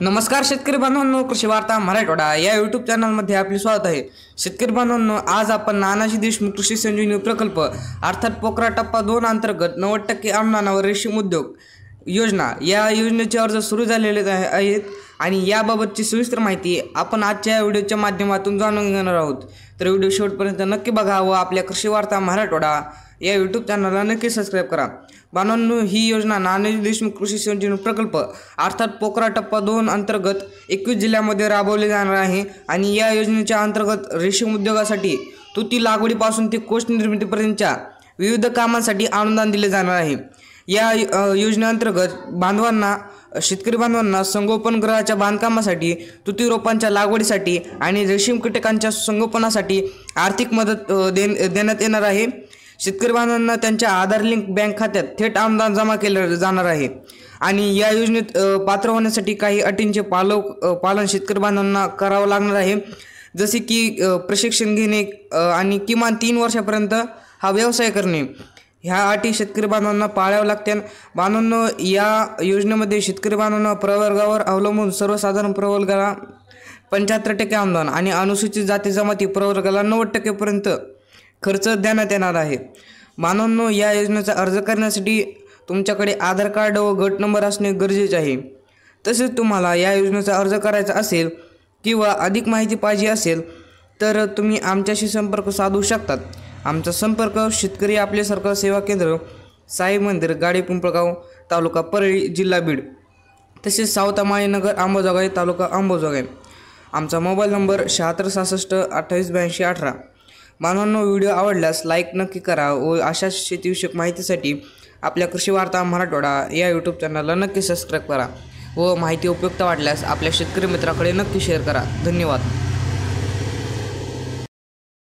नमस्कार शेतकरी बांधवांनो, कृषी वार्ता मराठवाडा या यूट्यूब चॅनलमध्ये आपले स्वागत आहे। शेतकरी बांधवांनो, आज आपण नानाजी देशमुख कृषी संजीवनी प्रकल्प अर्थात पोकरा टप्पा 2 अंतर्गत 90% अनुदानावर रेशीम उद्योग योजना या योजनेचे अर्ज सुरू झालेले आहेत आणि याबाबतची सविस्तर माहिती आपण आजच्या व्हिडिओच्या माध्यमातून जाणून घेणार आहोत। तर व्हिडिओ शेवटपर्यंत नक्की बघा व आपल्या कृषी वार्ता मराठवाडा या यूट्यूब चॅनलला नक्की सबस्क्राइब करा। बांधवांनो, ही योजना नानाजी देशमुख कृषी संजीवनी प्रकल्प अर्थात पोकरा टप्पा 2 अंतर्गत 21 जिल्ह्यांमध्ये राबवली जाणार आहे आणि या योजनेच्या अंतर्गत रेशीम उद्योगासाठी तुती लागवडीपासून ते कोष निर्मितीपर्यंतच्या विविध कामांसाठी अनुदान दिले जाणार आहे। या योजनेअंतर्गत शेतकरी बांधवांना संगोपनगृहाच्या बांधकामासाठी, तुती रोपांच्या लागवडीसाठी आणि रेशीम कीटकांच्या संगोपनासाठी आर्थिक मदत देण्यात येणार आहे। शेतकरी बांधवांना त्यांच्या आधार लिंक बँक खात्यात थेट अनुदान जमा केले जाणार आहे आणि या योजनेत पात्र होण्यासाठी काही अटींचे पालन शेतकरी बांधवांना करावं लागणार आहे, जसे की प्रशिक्षण घेणे आणि किमान 3 वर्षापर्यंत हा व्यवसाय करणे। ह्या अटी शेतकरी बांधवांना पाळाव्या लागतील। बांधवांनो, या योजनेमध्ये शेतकरी बांधवांना प्रवर्गावर अवलंबून सर्वसाधारण प्रवर्गाला 75% अनुदान आणि अनुसूचित जाती जमाती प्रवर्गाला 90% पर्यंत खर्च देण्यात येणार आहे। बांधवांनो, या योजनेचा अर्ज करण्यासाठी तुमच्याकडे आधार कार्ड व गट नंबर असणे गरजेचे आहे। तसेच तुम्हाला या योजनेचा अर्ज करायचा असेल किंवा अधिक माहिती पाहिजे असेल तर तुम्ही आमच्याशी संपर्क साधू शकतात। आमचा संपर्क शेतकरी आपले सरकार सेवा केंद्र, साई मंदिर, गाडी पिंपळगाव, तालुका परळी, जिल्हा बीड, तसेच सावतामाळी नगर, अंबाजोगाई, तालुका अंबाजोगाई। आमचा मोबाईल नंबर 76 66 28 82 18। बांधवांनो, व्हिडिओ आवडल्यास लाईक नक्की करा व अशा शेतीविषयक माहितीसाठी आपल्या कृषी वार्ता मराठवाडा या यूट्यूब चॅनलला नक्की सबस्क्राईब करा व माहिती उपयुक्त वाटल्यास आपल्या शेतकरी मित्राकडे नक्की शेअर करा। धन्यवाद।